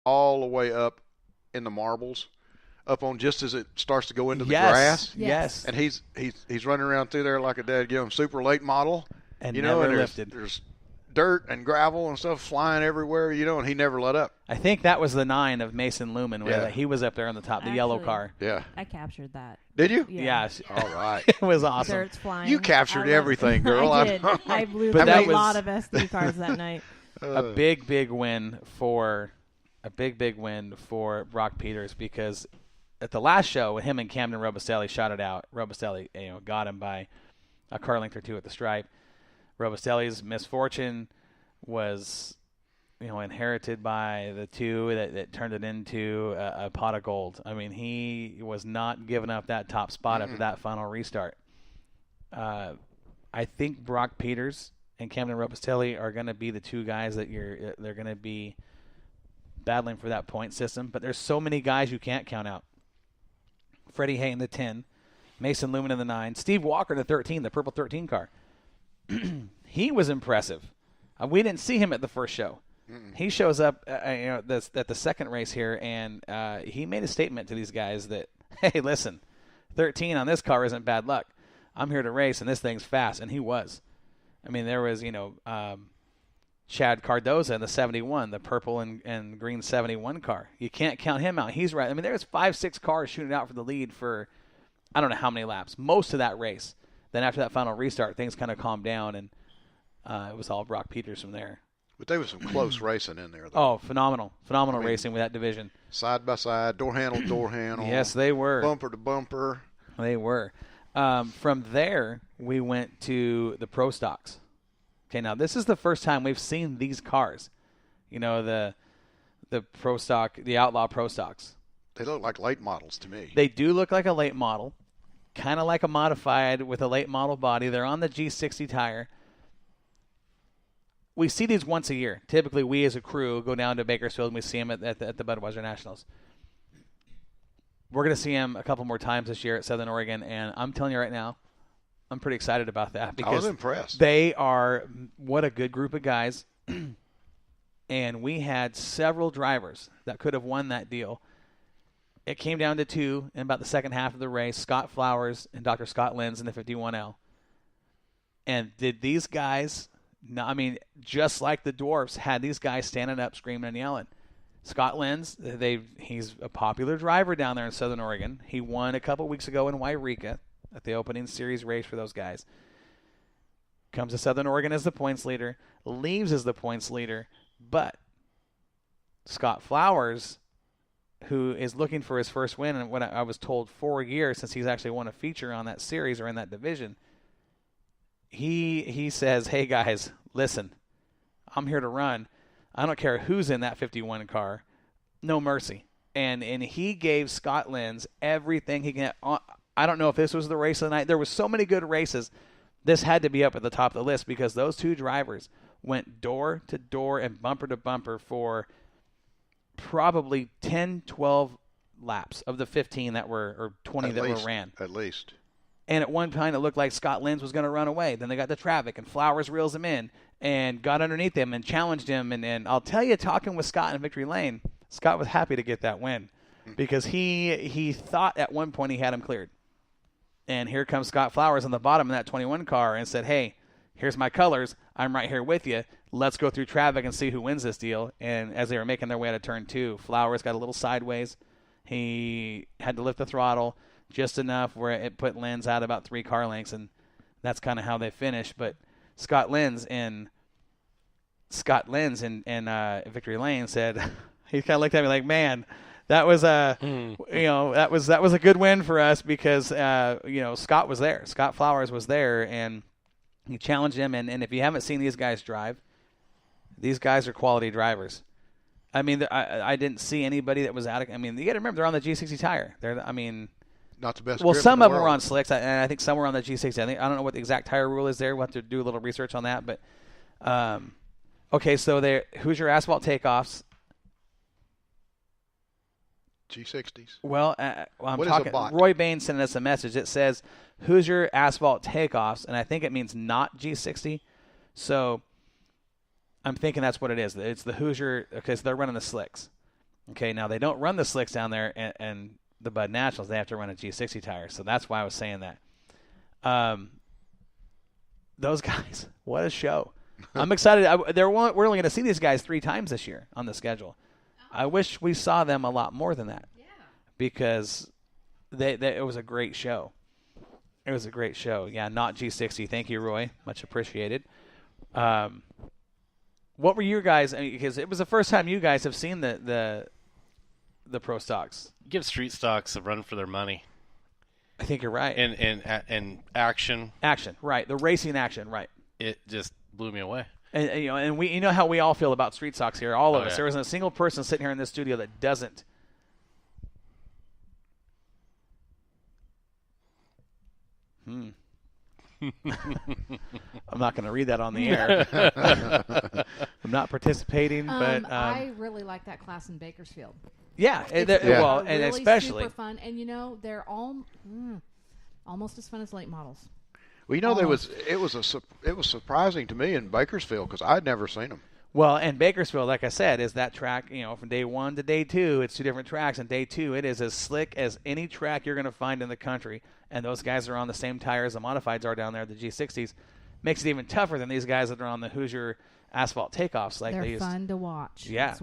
all the way up in the marbles, up on just as it starts to go into the Yes, grass. yes, And he's running around through there like a dadgum super late model, and you know, never and lifted. there's dirt and gravel and stuff flying everywhere, you know, and he never let up. I think that was the 9 of Mason Lumen, where Yeah. he was up there on the top, the yellow car. Yeah. I captured that. Did you? Yeah. All right. It was awesome. Dirt's flying. You captured I love everything, it. girl. I did. I blew But through that a was- lot of SD cards that night. A big win for Brock Peters, because at the last show, him and Camden Robustelli shot it out. Robustelli, got him by a car length or two at the stripe. Robustelli's misfortune was, inherited by the two that turned it into a pot of gold. I mean, he was not giving up that top spot after that final restart. I think Brock Peters and Camden Robustelli are going to be the two guys that they're going to be battling for that point system. But there's so many guys you can't count out. Freddie Hay in the 10, Mason Lumen in the 9, Steve Walker in the 13, the purple 13 car. He was impressive. We didn't see him at the first show. He shows up at the second race here, and he made a statement to these guys that, hey, listen, 13 on this car isn't bad luck. I'm here to race, and this thing's fast, and he was. I mean, there was, Chad Cardoza in the 71, the purple and green 71 car. You can't count him out. He's right. I mean, there was 5-6 cars shooting out for the lead for I don't know how many laps, most of that race. Then after that final restart, things kind of calmed down, and it was all Brock Peters from there. But there was some close racing in there, though. Oh, phenomenal racing with that division. Side by side, door handle to door handle. Yes, they were. Bumper to bumper. They were. From there, we went to the Pro Stocks. Okay, now this is the first time we've seen these cars. The Pro Stock, the Outlaw Pro Stocks. They look like late models to me. They do look like a late model, kind of like a modified with a late model body. They're on the G60 tire. We see these once a year. Typically, we as a crew go down to Bakersfield and we see them at the Budweiser Nationals. We're going to see them a couple more times this year at Southern Oregon, and I'm telling you right now, I'm pretty excited about that because I was impressed. They are what a good group of guys, and we had several drivers that could have won that deal. It came down to two in about the second half of the race, Scott Flowers and Dr. Scott Lenz in the 51L. And did these guys, just like the Dwarfs, had these guys standing up, screaming and yelling. Scott Lenz, he's a popular driver down there in Southern Oregon. He won a couple weeks ago in Wairika at the opening series race for those guys. Comes to Southern Oregon as the points leader, leaves as the points leader, but Scott Flowers, who is looking for his first win, and what I was told 4 years since he's actually won a feature on that series or in that division, he says, hey guys, listen, I'm here to run. I don't care who's in that 51 car. No mercy. And he gave Scott Lenz everything he can. I don't know if this was the race of the night. There were so many good races. This had to be up at the top of the list because those two drivers went door to door and bumper to bumper for probably 10, 12 laps of the 15 that were, or 20 that were ran. At least. And at one time, it looked like Scott Lenz was going to run away. Then they got the traffic, and Flowers reels him in and got underneath him and challenged him. And I'll tell you, talking with Scott in Victory Lane, Scott was happy to get that win because he thought at one point he had him cleared. And here comes Scott Flowers on the bottom of that 21 car and said, hey, here's my colors. I'm right here with you. Let's go through traffic and see who wins this deal. And as they were making their way out of turn 2, Flowers got a little sideways. He had to lift the throttle just enough where it put Lenz out about 3 car lengths, and that's kind of how they finished. But Scott Lenz in Victory Lane said, he kind of looked at me like, man, that was that was a good win for us because Scott was there. Scott Flowers was there, and he challenged him. And if you haven't seen these guys drive, these guys are quality drivers. I mean, I didn't see anybody that was out of. I mean, you got to remember they're on the G60 tire. Not the best. Well, grip some in of the them were world. on slicks, and I think some were on the G60. I don't know what the exact tire rule is there. We'll have to do a little research on that. But okay, so who's your asphalt takeoffs? G60s. Well, I'm What is talking. a bot? Roy Bain sent us a message. It says, "Who's your asphalt takeoffs?" And I think it means not G60. So I'm thinking that's what it is. It's the Hoosier. Okay, so they're running the slicks. Okay, now they don't run the slicks down there and the Bud Nationals. They have to run a G60 tire, so that's why I was saying that. Those guys, what a show! I'm excited. We're only going to see these guys 3 times this year on the schedule. I wish we saw them a lot more than that. Yeah. Because it was a great show. It was a great show. Yeah, not G60. Thank you, Roy. Much appreciated. What were your guys? Because it was the first time you guys have seen the pro stocks. Give street stocks a run for their money. I think you're right. And action. Action, right? The racing action, right? It just blew me away. And we, how we all feel about street stocks here, all of us. Yeah. There isn't a single person sitting here in this studio that doesn't. I'm not going to read that on the air. I'm not participating, but I really like that class in Bakersfield. Yeah, It's well, really and especially super fun, and they're all almost as fun as late models. Well, it was surprising to me in Bakersfield because I'd never seen them. Well, and Bakersfield, like I said, is that track, from day 1 to day 2, it's 2 different tracks. And day 2, it is as slick as any track you're going to find in the country. And those guys are on the same tires the modifieds are down there, the G60s. Makes it even tougher than these guys that are on the Hoosier asphalt takeoffs. They're fun to watch. Yeah,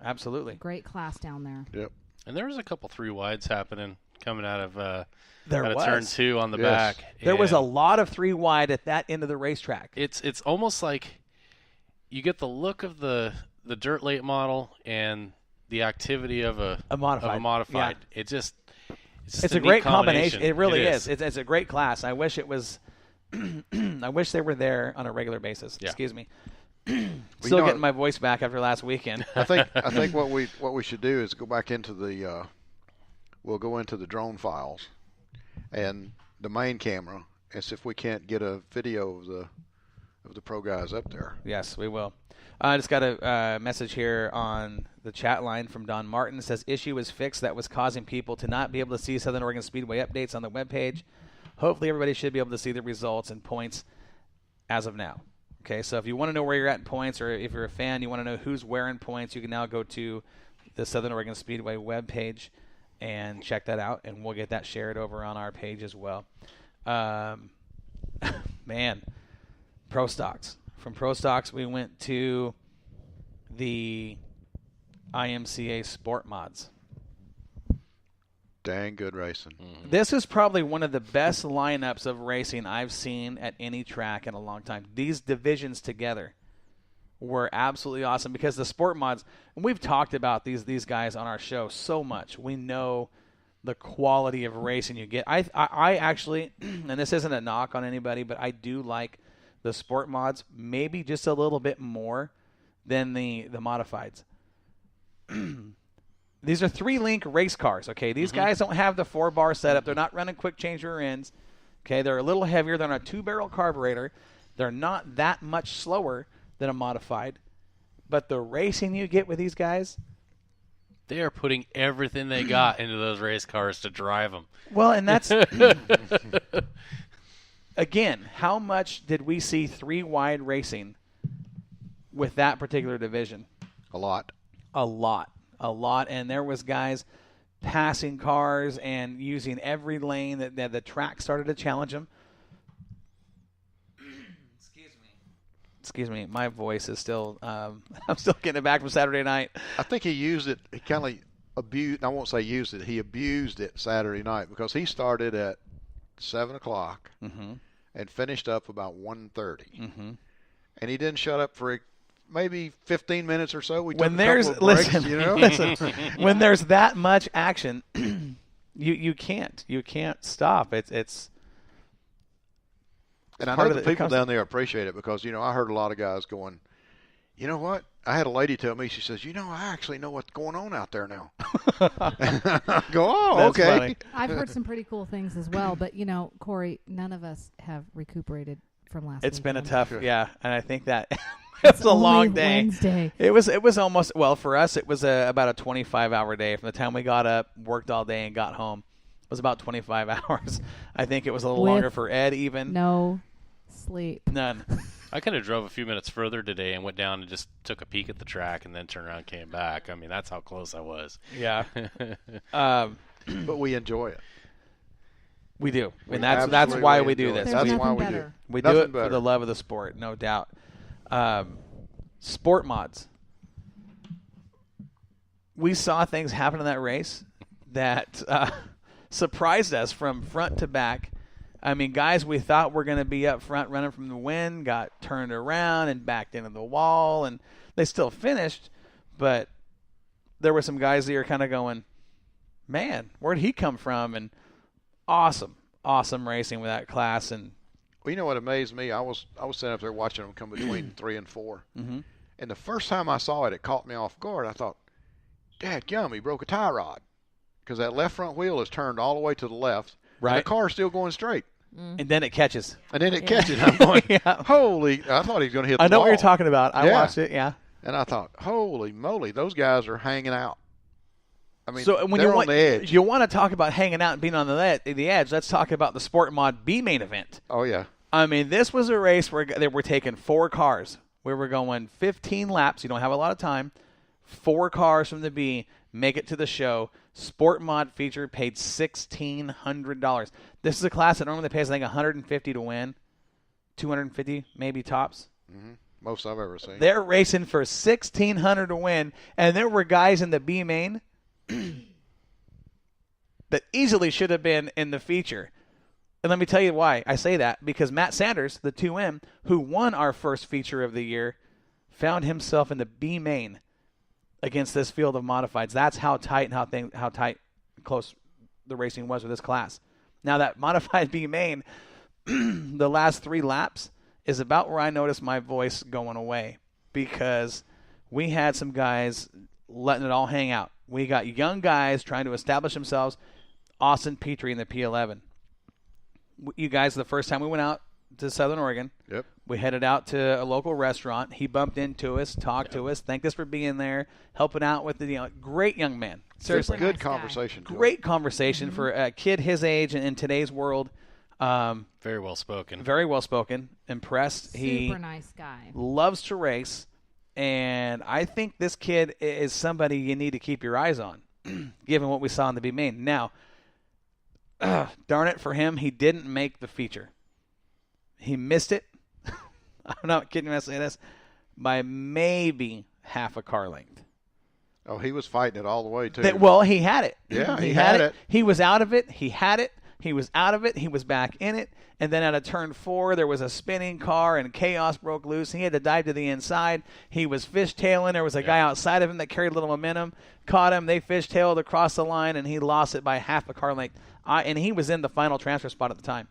absolutely. Great class down there. Yep. And there was a couple 3 wides happening coming out of there was. turn 2 on the back. There was a lot of 3 wide at that end of the racetrack. It's almost like you get the look of the dirt late model and the activity of a modified. Yeah. It's a great combination. It really is. It's a great class. I wish it was. I wish they were there on a regular basis. Yeah. Excuse me. Still getting my voice back after last weekend. I think what we should do is go back into we'll go into the drone files and the main camera and see if we can't get a video of the pro guys up there. Yes, we will. I just got a message here on the chat line from Don Martin. It says, issue is fixed that was causing people to not be able to see Southern Oregon Speedway updates on the webpage. Hopefully everybody should be able to see the results and points as of now. Okay, so if you want to know where you're at in points, or if you're a fan, you want to know who's where in points, you can now go to the Southern Oregon Speedway webpage and check that out, and we'll get that shared over on our page as well. Man, Pro Stocks. From Pro Stocks, we went to the IMCA Sport Mods. Dang good racing. Mm-hmm. This is probably one of the best lineups of racing I've seen at any track in a long time. These divisions together were absolutely awesome because the Sport Mods, and we've talked about these guys on our show so much. We know the quality of racing you get. I actually, and this isn't a knock on anybody, but I do like the Sport Mods maybe just a little bit more than the modifieds. These are 3-link race cars, okay? These guys don't have the 4-bar setup. They're not running quick change rear ends. Okay, they're a little heavier. They're on a 2-barrel carburetor. They're not that much slower than a modified. But the racing you get with these guys, they are putting everything they got into those race cars to drive them. Well, and that's again, how much did we see 3-wide racing with that particular division? A lot. A lot, and there was guys passing cars and using every lane that the track started to challenge them. Excuse me, my voice is still, I'm still getting it back from Saturday night. I think he used it, he kind of abused, I won't say used it, he abused it Saturday night because he started at 7 o'clock and finished up about 1:30. And he didn't shut up for maybe 15 minutes or so. We took a couple of breaks, listen, when there's that much action, you can't stop. It's and I know the people down there appreciate it because I heard a lot of guys going, you know what? I had a lady tell me, she says, I actually know what's going on out there now. I go, oh, That's okay. funny. I've heard some pretty cool things as well, but Corey, none of us have recuperated from last week. It's been a tough, and I think that it's a long day. Wednesday. It was almost, well, for us, it was about a 25-hour day. From the time we got up, worked all day, and got home, it was about 25 hours. I think it was a little longer for Ed even. No sleep. None. I kind of drove a few minutes further today and went down and just took a peek at the track and then turned around and came back. I mean, that's how close I was. Yeah. But we enjoy it. We do. And that's why we do this. There's That's why nothing we do. better. We do Nothing it for better. the love of the sport, no doubt. Sport mods. We saw things happen in that race that surprised us from front to back. I mean, guys we thought were going to be up front running from the wind got turned around and backed into the wall, and they still finished. But there were some guys that are kind of going, man, where'd he come from? And awesome racing with that class. And Well, you know what amazed me? I was sitting up there watching them come between 3 and 4. Mm-hmm. And the first time I saw it, it caught me off guard. I thought, dadgum, he broke a tie rod. Because that left front wheel is turned all the way to the left. Right. And the car's still going straight. and then it catches. And then it catches. I'm going, Yeah. holy, I thought he was going to hit the I know what wall. you're talking about. I Yeah. watched it, yeah. And I thought, holy moly, those guys are hanging out. I mean, So when they're you on the edge. you want to talk about hanging out and being on the edge, let's talk about the Sport Mod B main event. Oh, yeah. I mean, this was a race where they were taking 4 cars. We were going 15 laps. You don't have a lot of time. 4 cars from the B make it to the show. Sport Mod feature paid $1,600. This is a class that normally pays, I think, $150 to win, $250 maybe tops. Mm-hmm. Most I've ever seen. They're racing for $1,600 to win, and there were guys in the B main that easily should have been in the feature. And let me tell you why I say that. Because Matt Sanders, the 2M, who won our first feature of the year, found himself in the B main against this field of modifieds. That's how tight and how tight, close the racing was with this class. Now that modified B main, the last 3 laps is about where I noticed my voice going away, because we had some guys letting it all hang out. We got young guys trying to establish themselves. Austin Petrie in the P11. You guys, the first time we went out to Southern Oregon, Yep. we headed out to a local restaurant. He bumped into us, talked to us, thanked us for being there, helping out with the great young man. Seriously, Good nice guy. conversation. to great conversation for a kid his age and in today's world. Very well spoken. Very well spoken. Impressed. He Super nice guy. loves to race, and I think this kid is somebody you need to keep your eyes on, given what we saw in the B main. Now, darn it for him, he didn't make the feature. He missed it. I'm not kidding when I say this, by maybe half a car length. Oh, he was fighting it all the way, too. Well, he had it. Yeah, he had it. He was out of it. He had it. He was out of it. He was back in it. And then at a turn 4, there was a spinning car, and chaos broke loose. He had to dive to the inside. He was fishtailing. There was a guy outside of him that carried a little momentum. Caught him. They fishtailed across the line, and he lost it by half a car length. And he was in the final transfer spot at the time.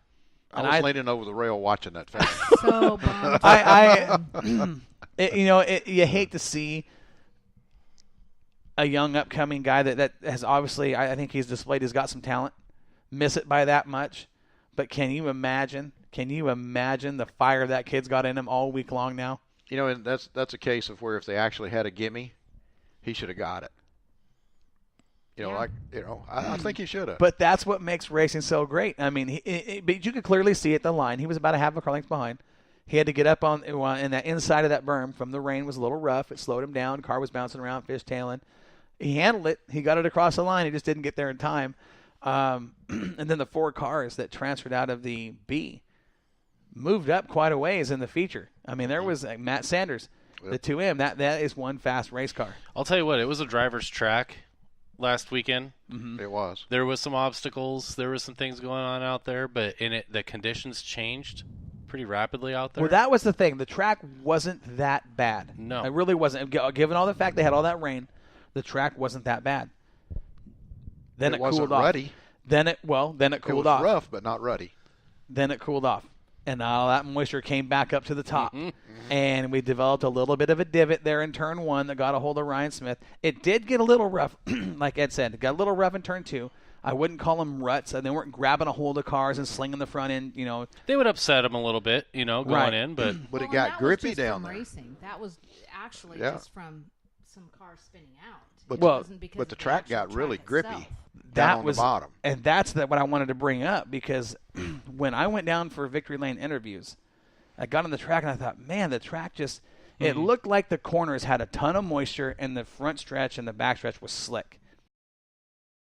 I was leaning over the rail watching that finish. So bummed. You hate to see a young upcoming guy that has obviously, I think he's displayed, he's got some talent, miss it by that much. But can you imagine the fire that kid's got in him all week long now? You know, and that's a case of where if they actually had a gimme, he should have got it. I think he should have. But that's what makes racing so great. I mean, but you could clearly see at the line, he was about a half a car length behind. He had to get up in that inside of that berm from the rain. Was a little rough. It slowed him down. Car was bouncing around, fishtailing. He handled it. He got it across the line. He just didn't get there in time. And then the 4 cars that transferred out of the B moved up quite a ways in the feature. I mean, there was Matt Sanders, the 2M. That is one fast race car. I'll tell you what, it was a driver's track last weekend. Mm-hmm. It was. There was some obstacles. There was some things going on out there, but the conditions changed pretty rapidly out there. Well, that was the thing. The track wasn't that bad. No. It really wasn't. Given all the fact they had all that rain, the track wasn't that bad. Then it wasn't cooled off. ruddy. Then it cooled It was off. rough, but not ruddy. Then it cooled off. And all that moisture came back up to the top. And we developed a little bit of a divot there in turn 1 that got a hold of Ryan Smith. It did get a little rough, like Ed said. It got a little rough in turn 2. I wouldn't call them ruts. They weren't grabbing a hold of cars and slinging the front end, They would upset him a little bit, going Right. in, but But it and got that grippy was just down from there. Racing. That was actually Yeah. just from some cars spinning out. But It Well, wasn't because But the of track actual got really track grippy itself. down on the bottom. And that's what I wanted to bring up, because when I went down for Victory Lane interviews, I got on the track and I thought, man, the track just it looked like the corners had a ton of moisture and the front stretch and the back stretch was slick.